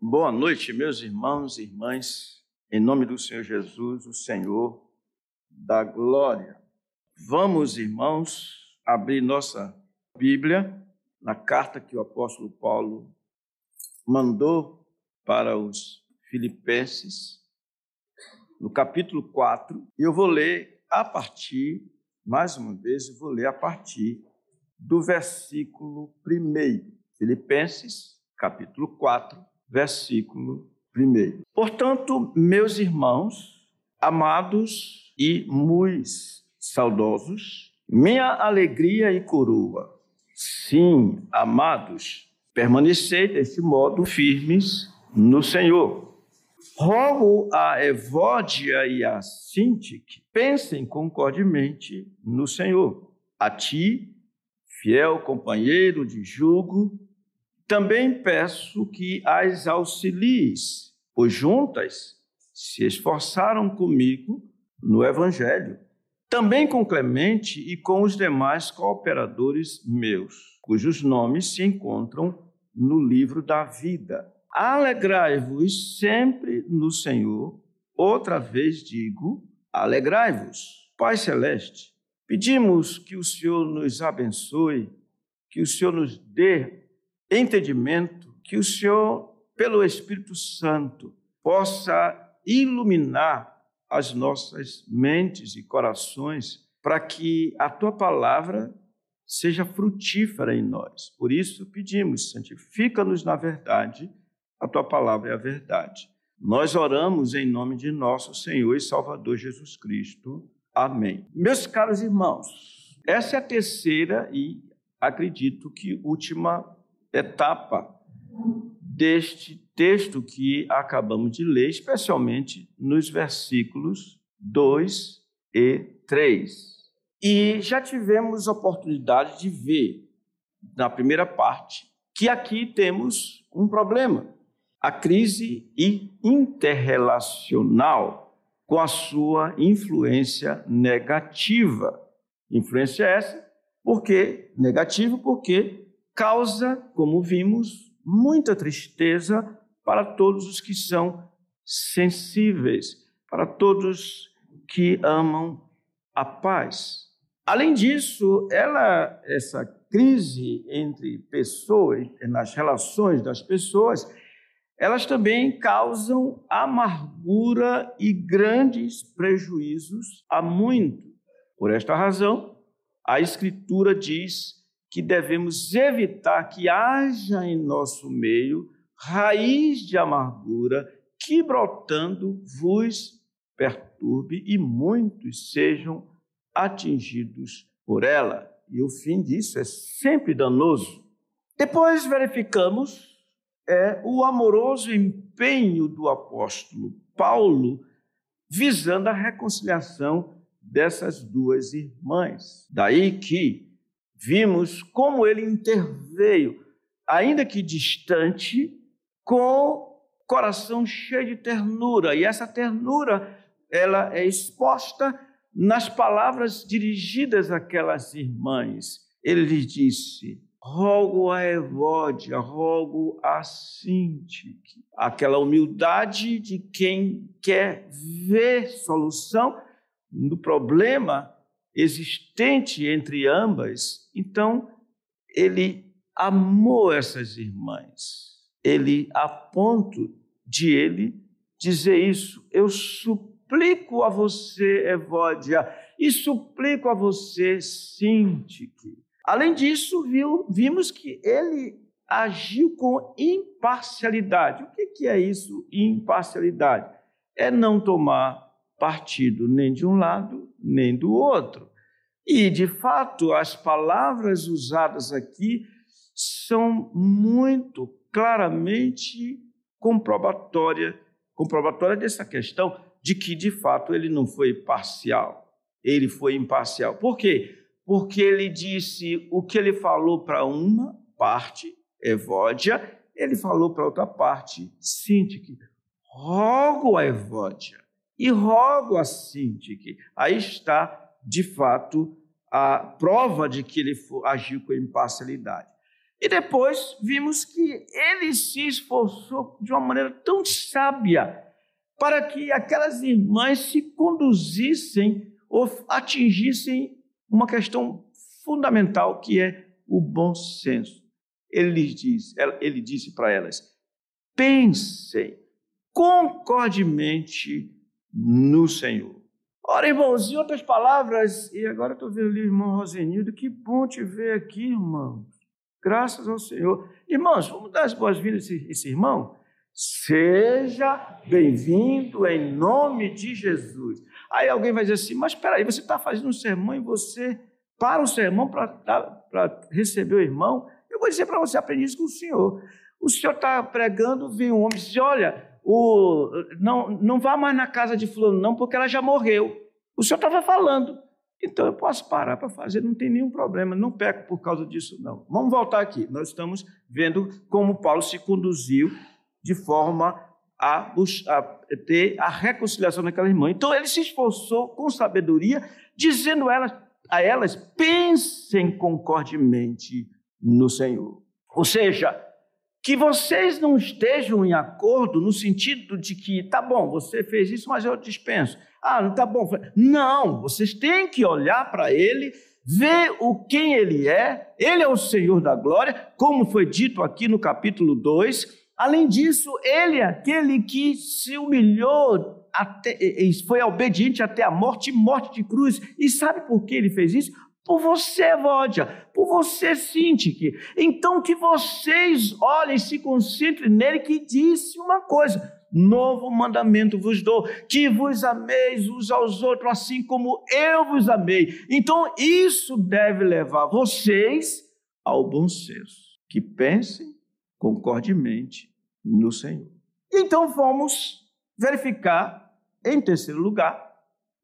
Boa noite, meus irmãos e irmãs, em nome do Senhor Jesus, o Senhor da glória. Vamos, irmãos, abrir nossa Bíblia na carta que o apóstolo Paulo mandou para os Filipenses, no capítulo 4. Eu vou ler mais uma vez, do versículo 1. Filipenses, capítulo 4, versículo 1. Portanto, meus irmãos, amados e muito saudosos, minha alegria e coroa, sim, amados, permanecei desse modo firmes no Senhor. Rogo a Evódia e a Síntique, pensem concordemente no Senhor. A ti, fiel companheiro de jugo, também peço que as auxilies, pois juntas se esforçaram comigo no Evangelho, também com Clemente e com os demais cooperadores meus, cujos nomes se encontram no livro da vida. Alegrai-vos sempre no Senhor. Outra vez digo, alegrai-vos. Pai Celeste, pedimos que o Senhor nos abençoe, que o Senhor nos dê entendimento, que o Senhor, pelo Espírito Santo, possa iluminar as nossas mentes e corações para que a Tua palavra seja frutífera em nós. Por isso pedimos, santifica-nos na verdade, a Tua palavra é a verdade. Nós oramos em nome de nosso Senhor e Salvador Jesus Cristo. Amém. Meus caros irmãos, essa é a terceira e, acredito que, última etapa deste texto que acabamos de ler, especialmente nos versículos 2 e 3. E já tivemos oportunidade de ver, na primeira parte, que aqui temos um problema, a crise interrelacional com a sua influência negativa. Influência essa, negativa porque causa, como vimos, muita tristeza para todos os que são sensíveis, para todos que amam a paz. Além disso, essa crise entre pessoas, nas relações das pessoas, elas também causam amargura e grandes prejuízos a muito. Por esta razão, a Escritura diz que devemos evitar que haja em nosso meio raiz de amargura que, brotando, vos perturbe e muitos sejam atingidos por ela. E o fim disso é sempre danoso. Depois verificamos o amoroso empenho do apóstolo Paulo visando a reconciliação dessas duas irmãs. Daí que vimos como ele interveio, ainda que distante, com coração cheio de ternura. E essa ternura, ela é exposta nas palavras dirigidas àquelas irmãs. Ele lhes disse: rogo a Evódia, rogo a Síntique. Aquela humildade de quem quer ver solução no problema existente entre ambas. Então, ele amou essas irmãs. Ele, a ponto de ele dizer isso: eu suplico a você, Evódia, e suplico a você, Síntique. Além disso, vimos que ele agiu com imparcialidade. O que é isso, imparcialidade? É não tomar partido nem de um lado, nem do outro. E, de fato, as palavras usadas aqui são muito claramente comprobatórias dessa questão de que, de fato, ele não foi parcial. Ele foi imparcial. Por quê? Porque ele disse o que ele falou para uma parte, Evódia, ele falou para outra parte, Síntique. Rogo a Evódia e rogo a Síntique. Aí está, de fato, a prova de que ele agiu com imparcialidade. E depois vimos que ele se esforçou de uma maneira tão sábia para que aquelas irmãs se conduzissem ou atingissem uma questão fundamental, que é o bom senso. Ele disse para elas: pensem concordemente no Senhor. Ora, irmãos, em outras palavras, e agora estou vendo ali o irmão Rosenildo, que bom te ver aqui, irmão. Graças ao Senhor. Irmãos, vamos dar as boas-vindas a esse irmão? Seja bem-vindo em nome de Jesus. Aí alguém vai dizer assim: mas espera aí, você está fazendo um sermão e você para o sermão para receber o irmão? Eu vou dizer para você, aprendi isso com o senhor. O senhor está pregando, vem um homem e diz: olha, não vá mais na casa de fulano não, porque ela já morreu. O senhor estava falando. Então eu posso parar para fazer, não tem nenhum problema, não peco por causa disso não. Vamos voltar aqui. Nós estamos vendo como Paulo se conduziu de forma a ter a reconciliação daquela irmã. Então ele se esforçou com sabedoria, dizendo a elas: pensem concordemente no Senhor. Ou seja, que vocês não estejam em acordo no sentido de que, tá bom, você fez isso, mas eu dispenso. Ah, não tá bom. Não, vocês têm que olhar para ele, ver quem ele é o Senhor da glória, como foi dito aqui no capítulo 2. Além disso, ele é aquele que se humilhou, foi obediente até a morte de cruz. E sabe por que ele fez isso? Por você, Vódia, por você, Sintique. Então que vocês olhem e se concentrem nele, que disse uma coisa: novo mandamento vos dou, que vos ameis uns aos outros, assim como eu vos amei. Então isso deve levar vocês ao bom senso, que pensem concordemente no Senhor. Então vamos verificar, em terceiro lugar,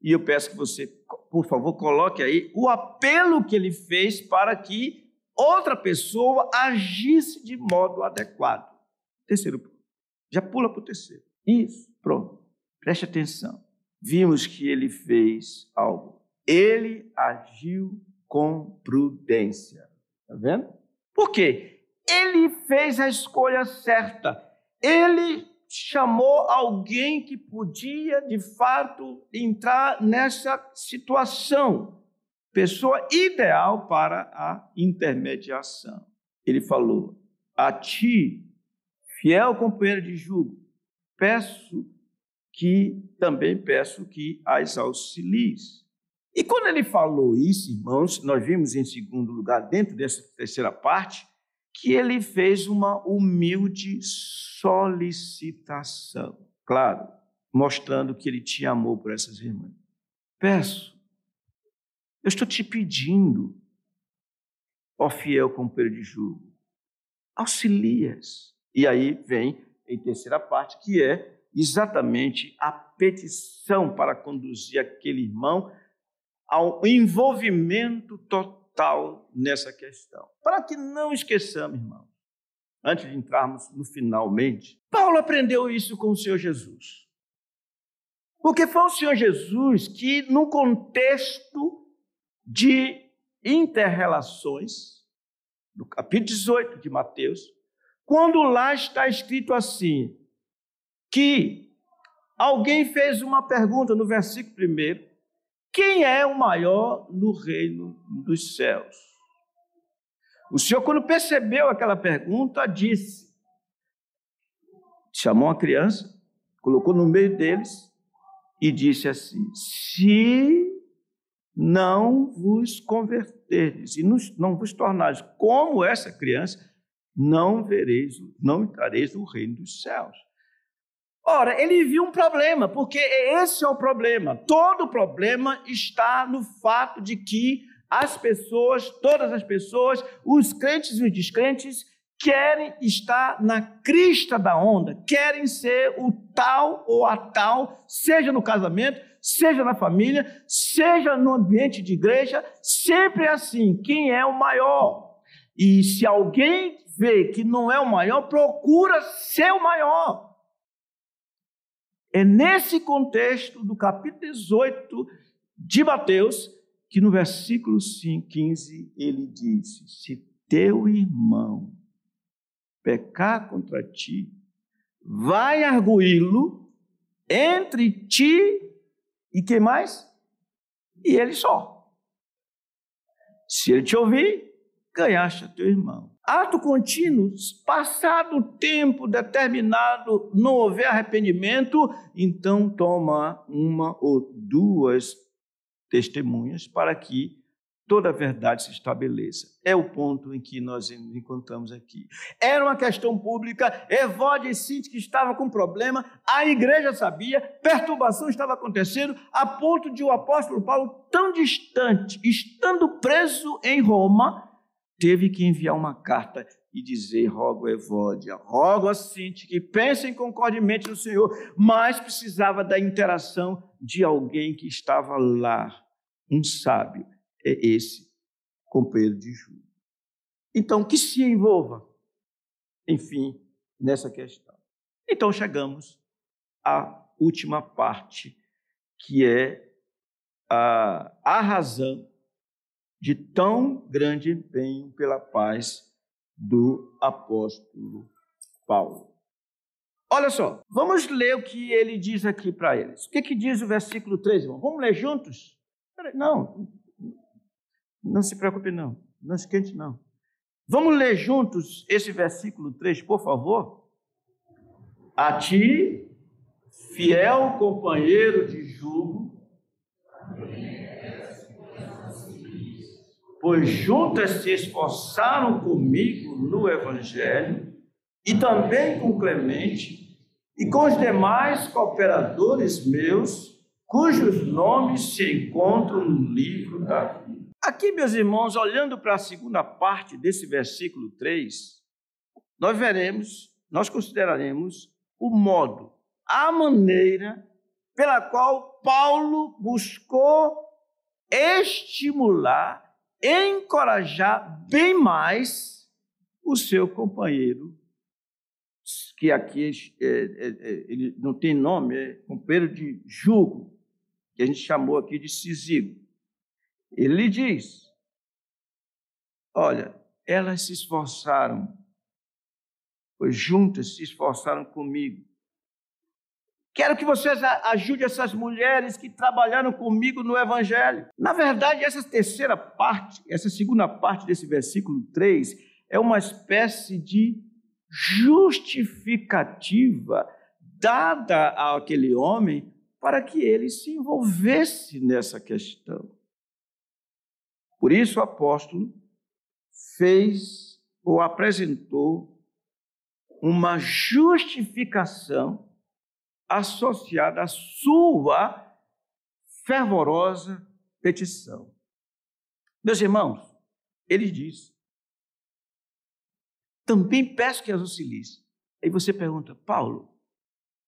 e eu peço que você, por favor, coloque aí o apelo que ele fez para que outra pessoa agisse de modo adequado. Terceiro ponto. Já pula para o terceiro. Isso, pronto. Preste atenção. Vimos que ele fez algo. Ele agiu com prudência. Está vendo? Por quê? Ele fez a escolha certa. Ele chamou alguém que podia, de fato, entrar nessa situação. Pessoa ideal para a intermediação. Ele falou: a ti, fiel companheiro de jugo, também peço que as auxilies. E quando ele falou isso, irmãos, nós vimos em segundo lugar, dentro dessa terceira parte, que ele fez uma humilde solicitação. Claro, mostrando que ele tinha amor por essas irmãs. Peço, eu estou te pedindo, ó fiel companheiro de jugo, auxilias. E aí vem em terceira parte, que é exatamente a petição para conduzir aquele irmão ao envolvimento total nessa questão. Para que não esqueçamos, irmão, antes de entrarmos no finalmente, Paulo aprendeu isso com o Senhor Jesus. Porque foi o Senhor Jesus que, num contexto de inter-relações, no capítulo 18 de Mateus, quando lá está escrito assim, que alguém fez uma pergunta no versículo 1, quem é o maior no reino dos céus? O Senhor, quando percebeu aquela pergunta, chamou uma criança, colocou no meio deles e disse assim: se não vos converterdes e não vos tornares como essa criança, não entrareis no reino dos céus. Ora, ele viu um problema, porque esse é o problema. Todo o problema está no fato de que as pessoas, todas as pessoas, os crentes e os descrentes, querem estar na crista da onda, querem ser o tal ou a tal, seja no casamento, seja na família, seja no ambiente de igreja, sempre assim, quem é o maior? E se alguém vê que não é o maior, procura ser o maior. É nesse contexto do capítulo 18 de Mateus que no versículo 15 ele disse: se teu irmão pecar contra ti, vai arguí-lo entre ti e quem mais? E ele só. Se ele te ouvir, ganhaste a teu irmão. Ato contínuo, passado o tempo determinado, não houver arrependimento, então toma uma ou duas testemunhas para que toda a verdade se estabeleça. É o ponto em que nós nos encontramos aqui. Era uma questão pública, Evódia e Sintique estavam com problema, a igreja sabia, perturbação estava acontecendo, a ponto de o apóstolo Paulo, tão distante, estando preso em Roma, teve que enviar uma carta e dizer: rogo a Evódia, rogo a Sintique, que pensem concordemente no Senhor, mas precisava da interação de alguém que estava lá, um sábio. É esse companheiro de Júlio. Então, que se envolva, enfim, nessa questão. Então, chegamos à última parte, que é a razão de tão grande empenho pela paz do apóstolo Paulo. Olha só, vamos ler o que ele diz aqui para eles. O que diz o versículo 3, irmão? Vamos ler juntos? Não se preocupe não esquente não. Vamos ler juntos esse versículo 3, por favor? A ti, fiel companheiro de jugo, pois juntas se esforçaram comigo no Evangelho, e também com Clemente, e com os demais cooperadores meus, cujos nomes se encontram no livro da vida. Aqui, meus irmãos, olhando para a segunda parte desse versículo 3, nós consideraremos o modo, a maneira pela qual Paulo buscou estimular, encorajar bem mais o seu companheiro, que aqui ele não tem nome, é companheiro de jugo, que a gente chamou aqui de Cisigo. Ele lhe diz: olha, elas se esforçaram, pois juntas se esforçaram comigo. Quero que vocês ajudem essas mulheres que trabalharam comigo no Evangelho. Na verdade, essa segunda parte desse versículo 3 é uma espécie de justificativa dada àquele homem para que ele se envolvesse nessa questão. Por isso o apóstolo fez ou apresentou uma justificação associada à sua fervorosa petição. Meus irmãos, ele diz: também peço que as auxilies. Aí você pergunta: Paulo,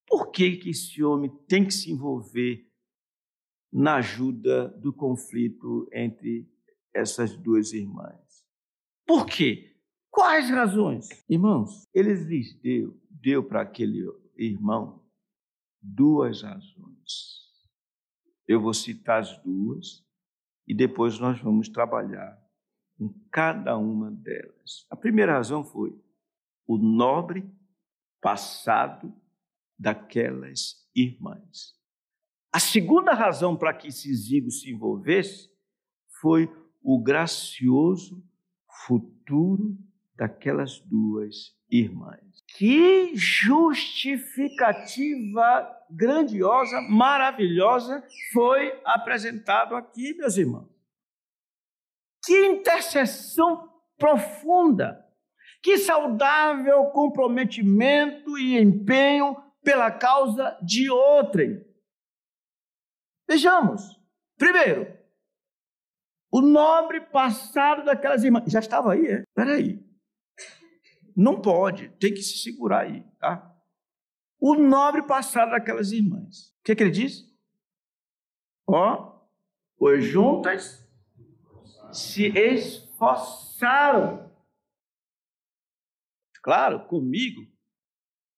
por que esse homem tem que se envolver na ajuda do conflito entre essas duas irmãs? Por quê? Quais razões? Irmãos, ele lhes deu para aquele irmão duas razões. Eu vou citar as duas e depois nós vamos trabalhar em cada uma delas. A primeira razão foi o nobre passado daquelas irmãs. A segunda razão para que Cisigo se envolvesse foi o gracioso futuro daquelas duas irmãs. Que justificativa grandiosa, maravilhosa foi apresentado aqui, meus irmãos. Que intercessão profunda, que saudável comprometimento e empenho pela causa de outrem. Vejamos, primeiro, o nobre passado daquelas irmãs. Já estava aí, é? Espera aí. Não pode, tem que se segurar aí, tá? O nobre passado daquelas irmãs. O que ele diz? Pois juntas se esforçaram. Claro, comigo,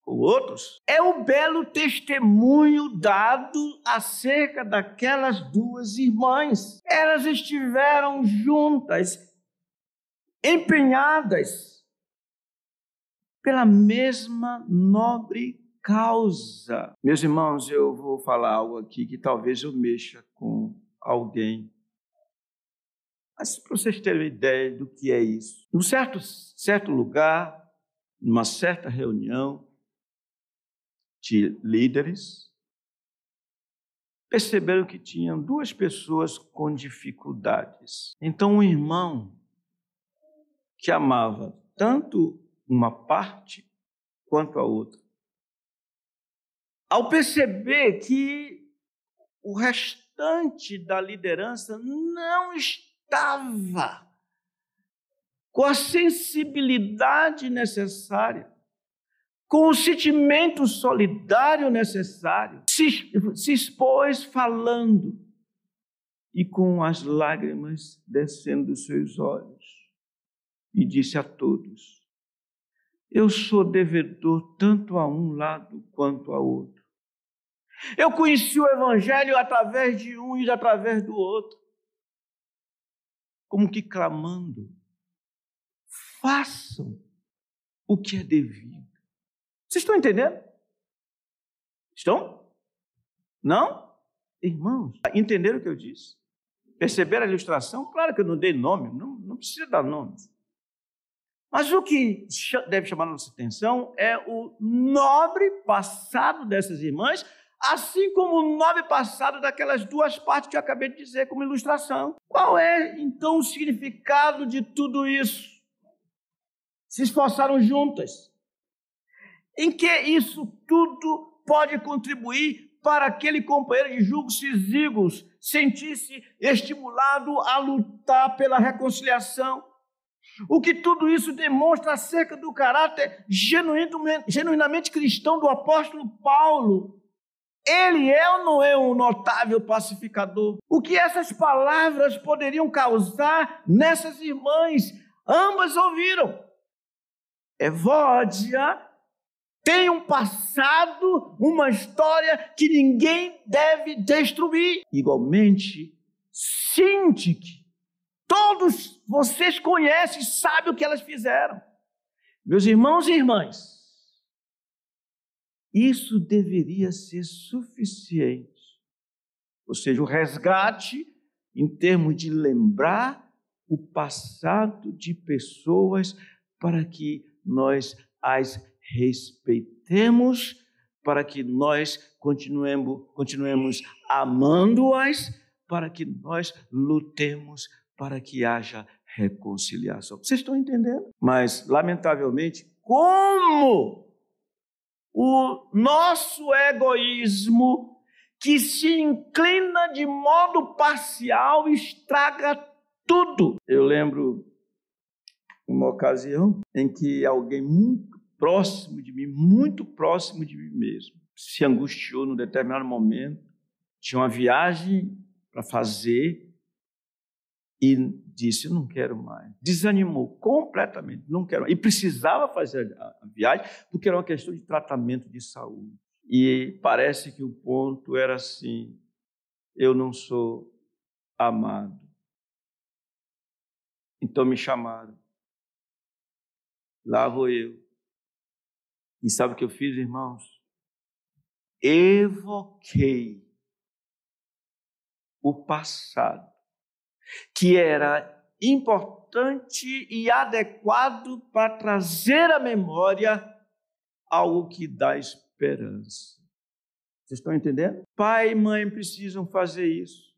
com outros. É o belo testemunho dado acerca daquelas duas irmãs. Elas estiveram juntas, empenhadas, pela mesma nobre causa. Meus irmãos, eu vou falar algo aqui que talvez eu mexa com alguém. Mas para vocês terem uma ideia do que é isso. Num certo lugar, numa certa reunião de líderes, perceberam que tinham duas pessoas com dificuldades. Então, um irmão que amava tanto uma parte quanto a outra, ao perceber que o restante da liderança não estava com a sensibilidade necessária, com o sentimento solidário necessário, se expôs falando e com as lágrimas descendo dos seus olhos, e disse a todos: eu sou devedor tanto a um lado quanto a outro. Eu conheci o Evangelho através de um e através do outro, como que clamando: façam o que é devido. Vocês estão entendendo? Estão? Não? Irmãos, entenderam o que eu disse? Perceberam a ilustração? Claro que eu não dei nome, não precisa dar nomes. Mas o que deve chamar a nossa atenção é o nobre passado dessas irmãs, assim como o nobre passado daquelas duas partes que eu acabei de dizer como ilustração. Qual é, então, o significado de tudo isso? Se esforçaram juntas. Em que isso tudo pode contribuir para aquele companheiro de julgo Sísygos sentir-se estimulado a lutar pela reconciliação? O que tudo isso demonstra acerca do caráter genuinamente cristão do apóstolo Paulo? Ele é ou não é um notável pacificador? O que essas palavras poderiam causar nessas irmãs? Ambas ouviram. Evódia tem um passado, uma história que ninguém deve destruir. Igualmente, Sintique. Todos vocês conhecem, sabem o que elas fizeram. Meus irmãos e irmãs, isso deveria ser suficiente. Ou seja, o resgate em termos de lembrar o passado de pessoas para que nós as respeitemos, para que nós continuemos amando-as, para que nós lutemos para que haja reconciliação. Vocês estão entendendo? Mas, lamentavelmente, como o nosso egoísmo, que se inclina de modo parcial, estraga tudo. Eu lembro uma ocasião em que alguém muito próximo de mim mesmo, se angustiou num determinado momento, tinha uma viagem para fazer, e disse: eu não quero mais. Desanimou completamente, não quero mais. E precisava fazer a viagem, porque era uma questão de tratamento de saúde. E parece que o ponto era assim: eu não sou amado. Então me chamaram. Lá vou eu. E sabe o que eu fiz, irmãos? Evoquei o passado, que era importante e adequado para trazer à memória algo que dá esperança. Vocês estão entendendo? Pai e mãe precisam fazer isso.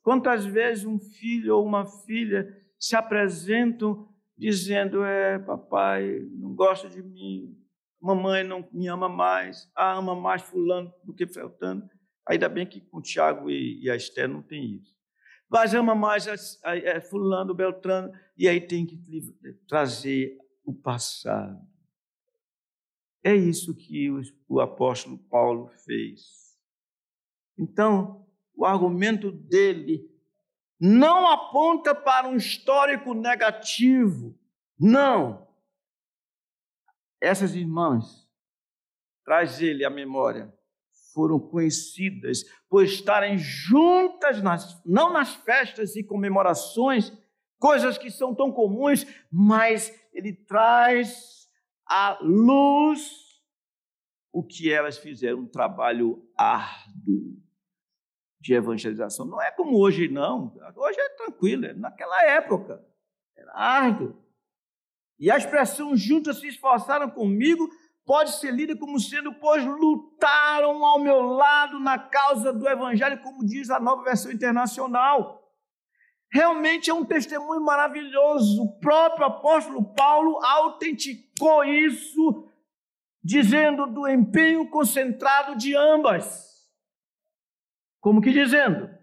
Quantas vezes um filho ou uma filha se apresentam dizendo: papai não gosta de mim, mamãe não me ama mais, ama mais fulano do que Beltrano. Ainda bem que com o Tiago e a Esther não tem isso. Mas ama mais fulano, Beltrano, e aí tem que trazer o passado. É isso que o apóstolo Paulo fez. Então, o argumento dele não aponta para um histórico negativo. Não. Essas irmãs, traz ele à memória, foram conhecidas por estarem juntas, não nas festas e comemorações, coisas que são tão comuns, mas ele traz à luz o que elas fizeram, um trabalho árduo de evangelização. Não é como hoje, não. Hoje é tranquilo, naquela época era árduo. E a expressão juntas se esforçaram comigo pode ser lida como sendo, pois lutaram ao meu lado na causa do evangelho, como diz a Nova Versão Internacional. Realmente é um testemunho maravilhoso. O próprio apóstolo Paulo autenticou isso, dizendo do empenho concentrado de ambas. Como que dizendo?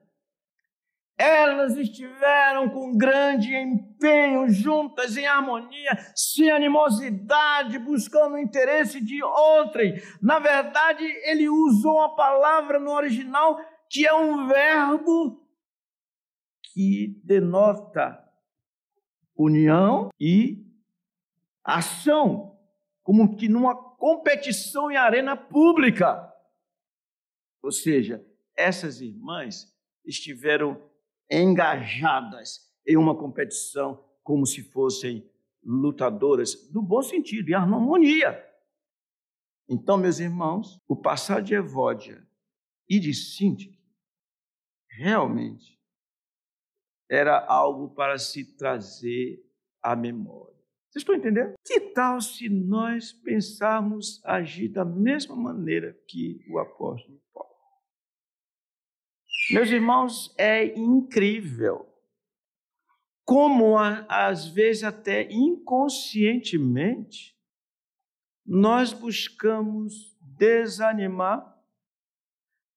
Elas estiveram com grande empenho, juntas em harmonia, sem animosidade, buscando o interesse de outrem. Na verdade, ele usou uma palavra no original que é um verbo que denota união e ação, como que numa competição em arena pública. Ou seja, essas irmãs estiveram engajadas em uma competição como se fossem lutadoras, no bom sentido, em harmonia. Então, meus irmãos, o passar de Evódia e de Síntique realmente era algo para se trazer à memória. Vocês estão entendendo? Que tal se nós pensarmos agir da mesma maneira que o apóstolo Paulo? Meus irmãos, é incrível como, às vezes, até inconscientemente, nós buscamos desanimar,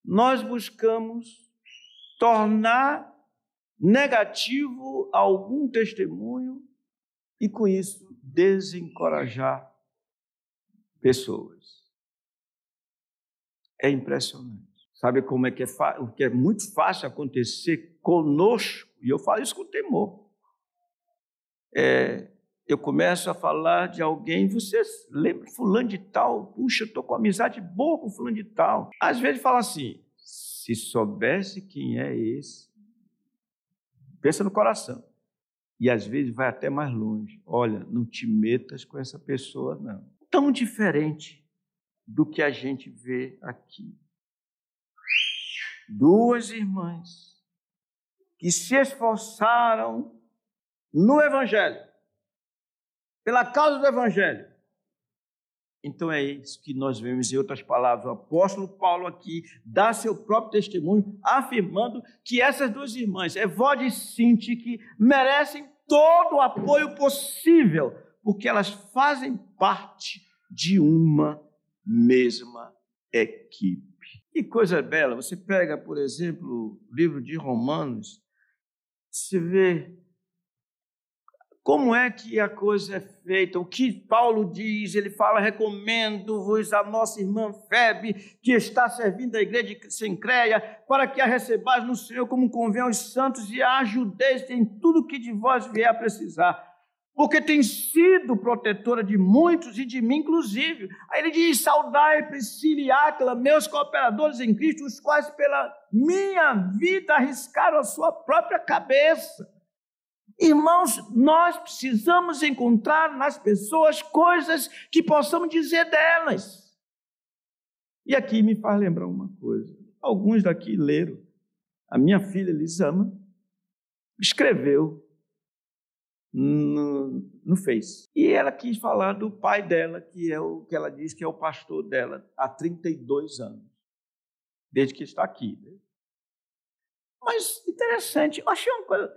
nós buscamos tornar negativo algum testemunho e, com isso, desencorajar pessoas. É impressionante. Sabe como é que o que é muito fácil acontecer conosco? E eu falo isso com temor. Eu começo a falar de alguém, você lembra fulano de tal? Puxa, eu estou com amizade boa com fulano de tal. Às vezes fala assim, se soubesse quem é esse, pensa no coração. E às vezes vai até mais longe. Olha, não te metas com essa pessoa, não. Tão diferente do que a gente vê aqui. Duas irmãs que se esforçaram no Evangelho, pela causa do Evangelho. Então é isso que nós vemos, em outras palavras, o apóstolo Paulo aqui dá seu próprio testemunho, afirmando que essas duas irmãs, Evódia e Síntique, merecem todo o apoio possível, porque elas fazem parte de uma mesma equipe. Que coisa bela, você pega, por exemplo, o livro de Romanos, você vê como é que a coisa é feita, o que Paulo diz, ele fala, recomendo-vos a nossa irmã Febe, que está servindo a igreja de Cencreia, para que a recebais no Senhor como convém aos santos e a ajudeis em tudo que de vós vier a precisar, porque tem sido protetora de muitos e de mim inclusive. Aí ele diz, saudai Priscila e Áquila, meus cooperadores em Cristo, os quais pela minha vida arriscaram a sua própria cabeça. Irmãos, nós precisamos encontrar nas pessoas coisas que possamos dizer delas. E aqui me faz lembrar uma coisa. Alguns daqui leram. A minha filha Elisama escreveu no Face. E ela quis falar do pai dela, que é o que ela diz que é o pastor dela há 32 anos. Desde que está aqui, né? Mas interessante, eu achei uma coisa,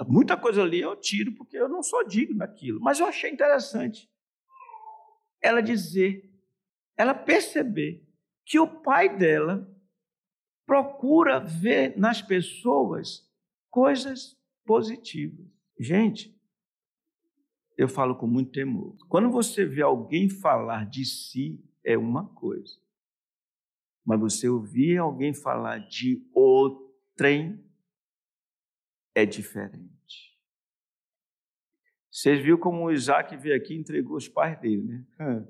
muita coisa ali eu tiro porque eu não sou digno daquilo, mas eu achei interessante ela dizer, ela perceber que o pai dela procura ver nas pessoas coisas positivas. Gente, eu falo com muito temor. Quando você vê alguém falar de si, é uma coisa, mas você ouvir alguém falar de outro, é diferente. Vocês viram como o Isaac veio aqui e entregou os pais dele, né?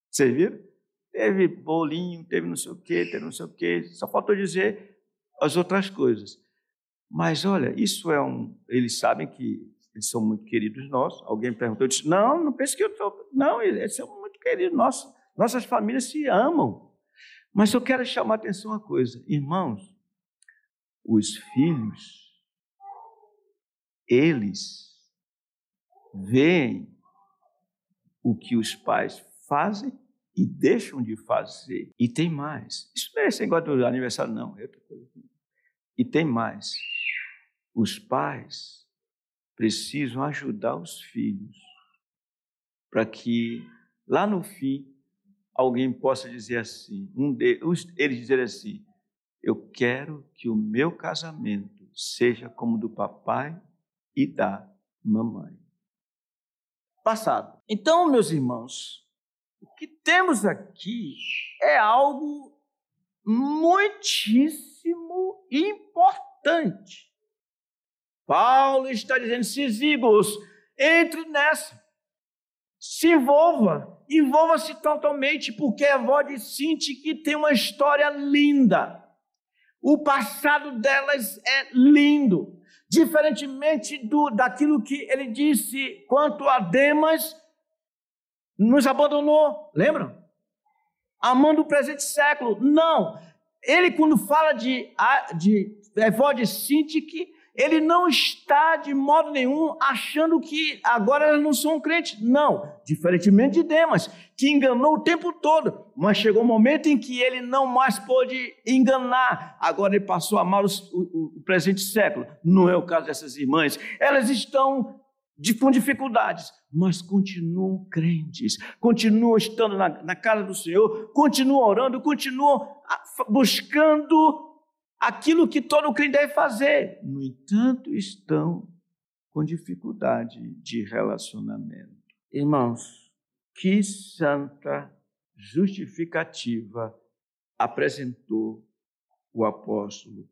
Vocês viram? Teve bolinho, teve não sei o quê, teve não sei o quê. Só faltou dizer as outras coisas. Mas olha, isso é eles sabem que eles são muito queridos nossos. Alguém perguntou, eu disse, não pense que eu estou... Não, eles são muito querido, nossas famílias se amam. Mas eu quero chamar a atenção uma coisa. Irmãos, os filhos, eles veem o que os pais fazem e deixam de fazer. E tem mais. Isso não é esse negócio do aniversário, não. E tem mais. Os pais precisam ajudar os filhos para que, lá no fim, alguém possa dizer assim, eles dizerem assim, eu quero que o meu casamento seja como o do papai e da mamãe. Passado. Então, meus irmãos, o que temos aqui é algo muitíssimo importante. Paulo está dizendo, Sísibos, entre nessa, se envolva-se totalmente, porque a avó de Cinti que tem uma história linda. O passado delas é lindo. Diferentemente daquilo que ele disse quanto a Demas, nos abandonou, lembram? Amando o presente século. Não. Ele, quando fala de avó de Sintique, ele não está de modo nenhum achando que agora elas não são crentes. Não. Diferentemente de Demas, que enganou o tempo todo. Mas chegou um momento em que ele não mais pôde enganar. Agora ele passou a amar o presente século. Não é o caso dessas irmãs. Elas estão com dificuldades, mas continuam crentes, continuam estando na casa do Senhor, continuam orando, continuam buscando aquilo que todo crente deve fazer. No entanto, estão com dificuldade de relacionamento. Irmãos, que santa justificativa apresentou o apóstolo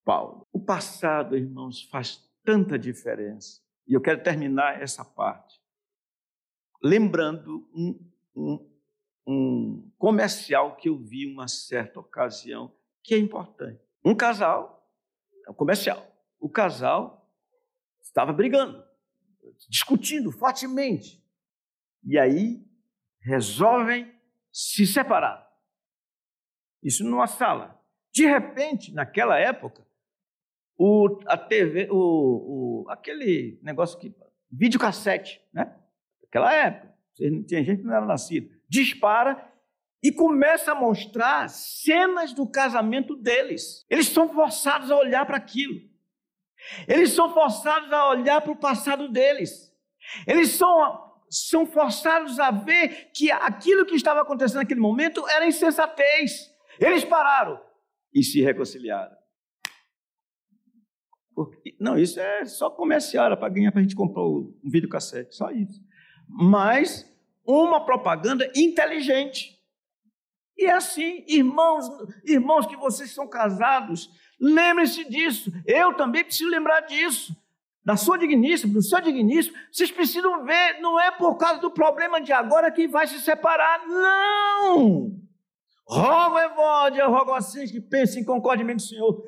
Paulo. O passado, irmãos, faz tanta diferença. E eu quero terminar essa parte lembrando um comercial que eu vi uma certa ocasião, que é importante. Um casal, comercial, o casal estava brigando, discutindo fortemente. E aí resolvem se separar. Isso numa sala. De repente, naquela época, a TV, aquele negócio que videocassete, né? Naquela época, tinha gente que não era nascida, dispara e começa a mostrar cenas do casamento deles. Eles são forçados a olhar para aquilo. Eles são forçados a olhar para o passado deles. Eles são forçados a ver que aquilo que estava acontecendo naquele momento era insensatez. Eles pararam e se reconciliaram. Não, isso é só comercial, era para ganhar para a gente comprar um videocassete, só isso. Mas uma propaganda inteligente. E é assim, irmãos que vocês são casados, lembrem-se disso. Eu também preciso lembrar disso. Da sua digníssima, do seu digníssimo, vocês precisam ver, não é por causa do problema de agora que vai se separar, não! Rogo, Evódia, rogo assim que pensem concordemente do Senhor.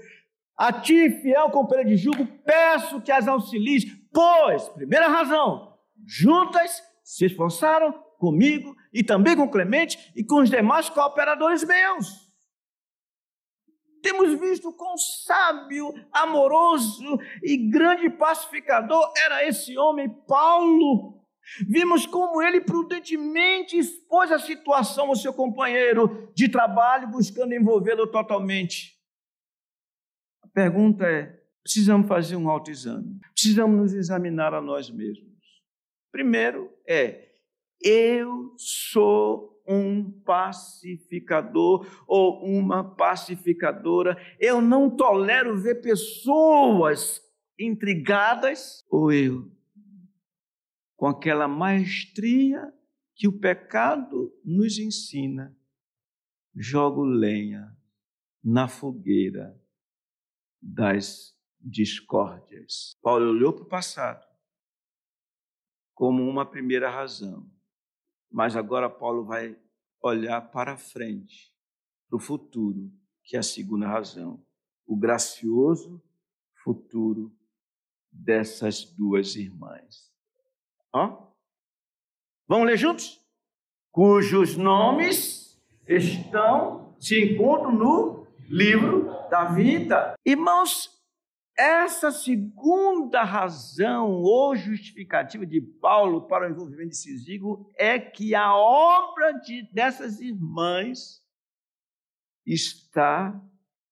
A ti, fiel companheiro de jugo, peço que as auxilies, pois, primeira razão, juntas se esforçaram comigo e também com Clemente e com os demais cooperadores meus. Temos visto quão sábio, amoroso e grande pacificador era esse homem, Paulo. Vimos como ele prudentemente expôs a situação ao seu companheiro de trabalho, buscando envolvê-lo totalmente. A pergunta é, precisamos fazer um autoexame, precisamos nos examinar a nós mesmos. Primeiro eu sou um pacificador ou uma pacificadora, eu não tolero ver pessoas intrigadas, ou eu, com aquela maestria que o pecado nos ensina, jogo lenha na fogueira das discórdias. Paulo olhou para o passado como uma primeira razão, mas agora Paulo vai olhar para frente, para o futuro, que é a segunda razão, o gracioso futuro dessas duas irmãs. Vamos ler juntos? cujos nomes se encontram no livro da vida. Irmãos, essa segunda razão ou justificativa de Paulo para o envolvimento decisivo é que a obra dessas irmãs está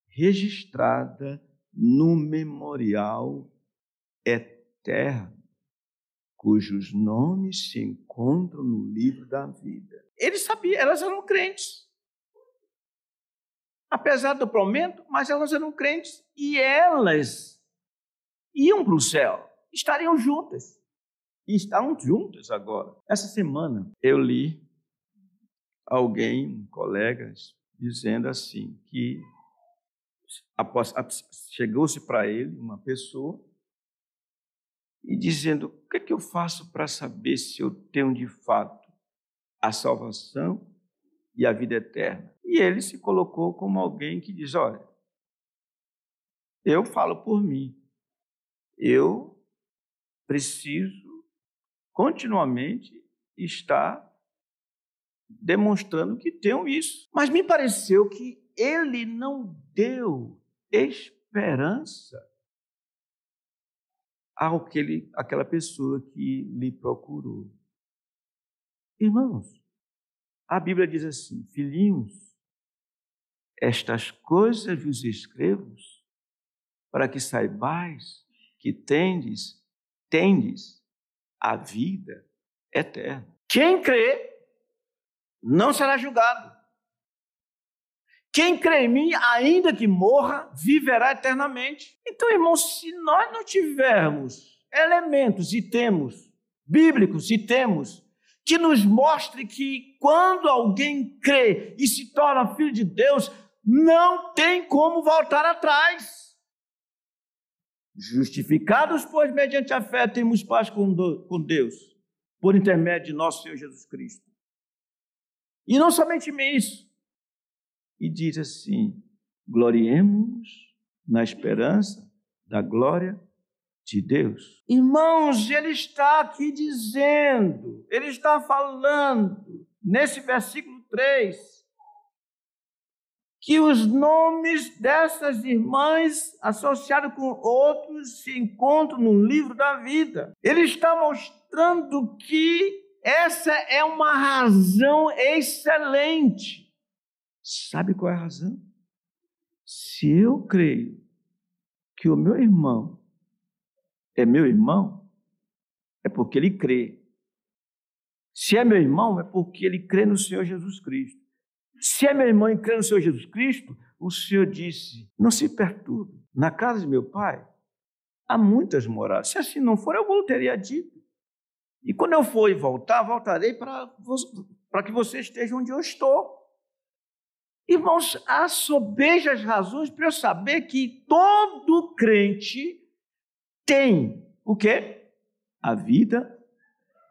registrada no memorial eterno, cujos nomes se encontram no livro da vida. Ele sabia, elas eram crentes. Apesar do prometo, mas elas eram crentes e elas iam para o céu, estariam juntas. E estão juntas agora. Essa semana eu li alguém, colegas, dizendo assim, que chegou-se para ele uma pessoa e dizendo: o que é que eu faço para saber se eu tenho de fato a salvação e a vida eterna? E ele se colocou como alguém que diz: olha, eu falo por mim, eu preciso continuamente estar demonstrando que tenho isso. Mas me pareceu que ele não deu esperança àquela pessoa que lhe procurou. Irmãos, a Bíblia diz assim: filhinhos, estas coisas vos escrevo para que saibais que tendes a vida eterna. Quem crê não será julgado. Quem crê em mim, ainda que morra, viverá eternamente. Então, irmãos, se nós não tivermos elementos e temos bíblicos e temos que nos mostre que quando alguém crê e se torna filho de Deus, não tem como voltar atrás. Justificados, pois, mediante a fé, temos paz com Deus, por intermédio de nosso Senhor Jesus Cristo. E não somente isso. E diz assim: gloriemos na esperança da glória de Deus. Irmãos, ele está aqui dizendo, ele está falando, nesse versículo 3, que os nomes dessas irmãs, associados com outros, se encontram no livro da vida. Ele está mostrando que essa é uma razão excelente. Sabe qual é a razão? Se eu creio que o meu irmão é meu irmão, é porque ele crê. Se é meu irmão, é porque ele crê no Senhor Jesus Cristo. Se é meu irmão e crê no Senhor Jesus Cristo, o Senhor disse: não se perturbe, na casa de meu pai há muitas moradas. Se assim não for, eu vou teria dito. E quando eu for e voltar, voltarei para que você esteja onde eu estou. Irmãos, há sobejas razões para eu saber que todo crente tem o quê? A vida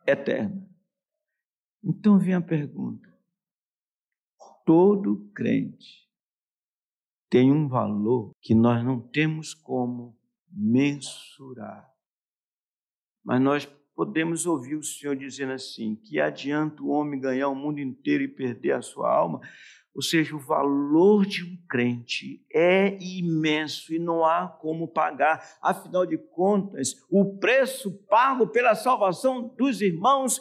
eterna. Então vem a pergunta: todo crente tem um valor que nós não temos como mensurar. Mas nós podemos ouvir o Senhor dizendo assim: que adianta o homem ganhar o mundo inteiro e perder a sua alma? Ou seja, o valor de um crente é imenso e não há como pagar. Afinal de contas, o preço pago pela salvação dos irmãos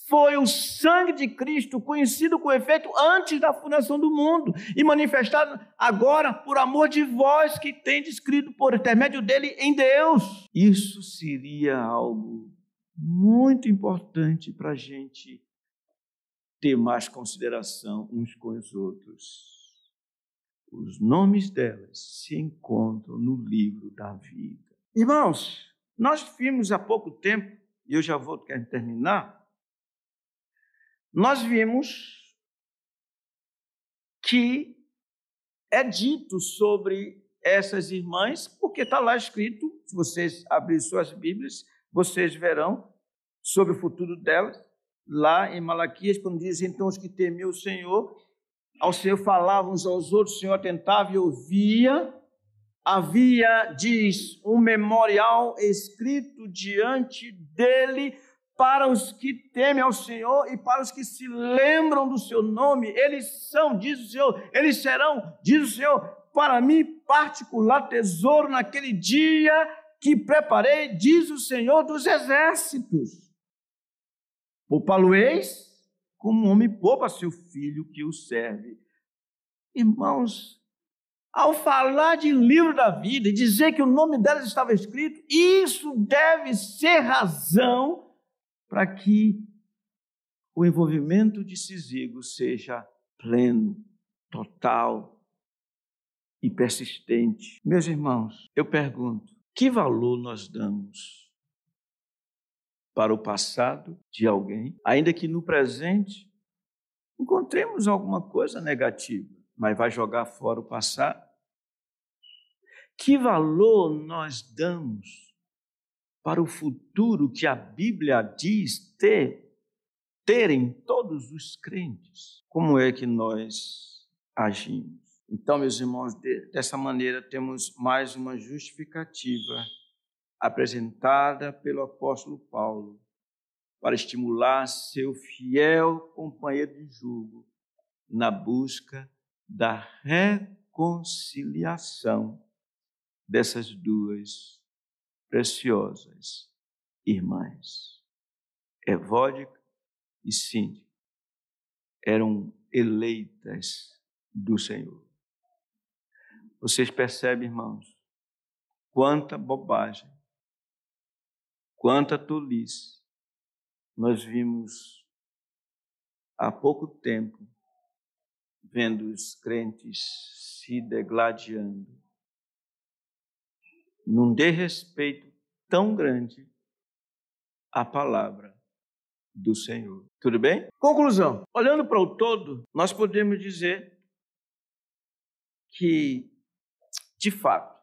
foi o sangue de Cristo, conhecido com efeito antes da fundação do mundo e manifestado agora por amor de vós que tendes crido por intermédio dele em Deus. Isso seria algo muito importante para a gente ter mais consideração uns com os outros. Os nomes delas se encontram no livro da vida. Irmãos, nós vimos há pouco tempo, e eu já vou terminar, nós vimos que é dito sobre essas irmãs, porque está lá escrito, se vocês abrirem suas Bíblias, vocês verão sobre o futuro delas, lá em Malaquias, quando diz: então os que temiam o Senhor, ao Senhor falavam uns aos outros, o Senhor atentava e ouvia. Havia, diz, um memorial escrito diante dele para os que temem ao Senhor e para os que se lembram do seu nome. Eles são, diz o Senhor, eles serão, diz o Senhor, para mim particular tesouro naquele dia que preparei, diz o Senhor dos exércitos. Poupá-lo-eis como um homem poupa seu filho que o serve. Irmãos, ao falar de livro da vida e dizer que o nome delas estava escrito, isso deve ser razão para que o envolvimento decisivo seja pleno, total e persistente. Meus irmãos, eu pergunto, que valor nós damos para o passado de alguém, ainda que no presente encontremos alguma coisa negativa, mas vai jogar fora o passado? Que valor nós damos para o futuro que a Bíblia diz terem todos os crentes? Como é que nós agimos? Então, meus irmãos, dessa maneira temos mais uma justificativa apresentada pelo apóstolo Paulo para estimular seu fiel companheiro de jugo na busca da reconciliação dessas duas preciosas irmãs. Evódica e Síndica eram eleitas do Senhor. Vocês percebem, irmãos, quanta bobagem, quanta tolice nós vimos há pouco tempo, vendo os crentes se degladiando num desrespeito tão grande à palavra do Senhor. Tudo bem? Conclusão. Olhando para o todo, nós podemos dizer que, de fato,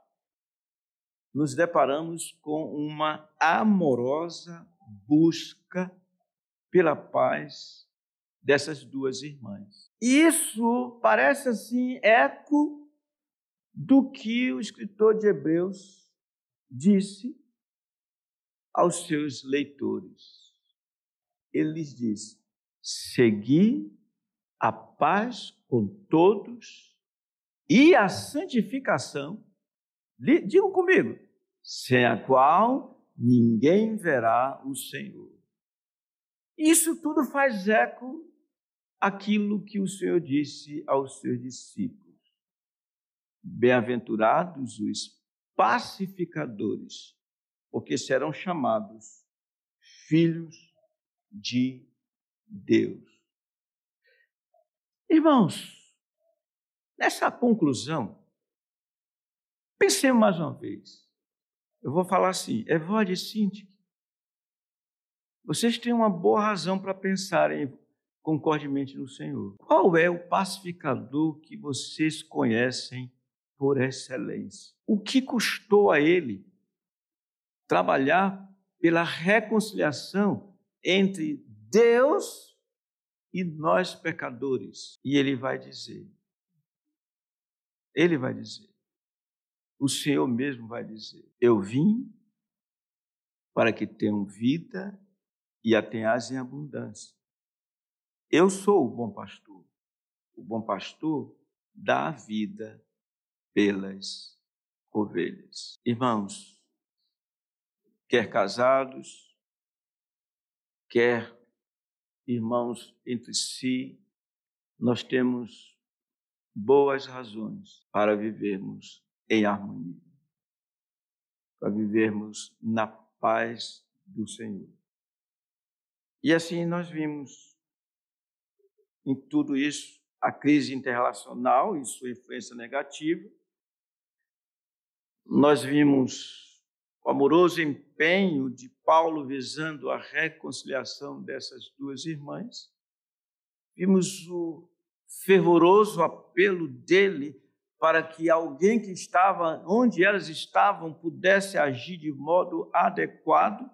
nos deparamos com uma amorosa busca pela paz dessas duas irmãs. Isso parece assim eco do que o escritor de Hebreus disse aos seus leitores. Ele lhes disse: segui a paz com todos e a santificação, digam comigo, sem a qual ninguém verá o Senhor. Isso tudo faz eco àquilo que o Senhor disse aos seus discípulos. Bem-aventurados os pacificadores, porque serão chamados filhos de Deus. Irmãos, nessa conclusão, pensemos mais uma vez. Eu vou falar assim, Evódia e Síndica, vocês têm uma boa razão para pensarem concordemente no Senhor. Qual é o pacificador que vocês conhecem por excelência? O que custou a ele trabalhar pela reconciliação entre Deus e nós pecadores? E ele vai dizer, o Senhor mesmo vai dizer: eu vim para que tenham vida e a tenhas em abundância. Eu sou o bom pastor. O bom pastor dá a vida pelas ovelhas. Irmãos, quer casados, quer irmãos entre si, nós temos boas razões para vivermos em harmonia, para vivermos na paz do Senhor. E assim nós vimos em tudo isso a crise interrelacional e sua influência negativa. Nós vimos o amoroso empenho de Paulo visando a reconciliação dessas duas irmãs. Vimos o fervoroso apelo dele para que alguém que estava onde elas estavam pudesse agir de modo adequado.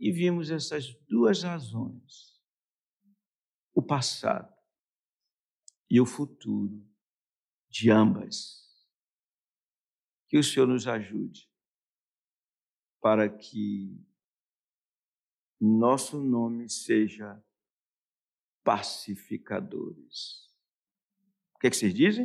E vimos essas duas razões, o passado e o futuro de ambas. Que o Senhor nos ajude para que nosso nome seja pacificadores. O que é que vocês dizem?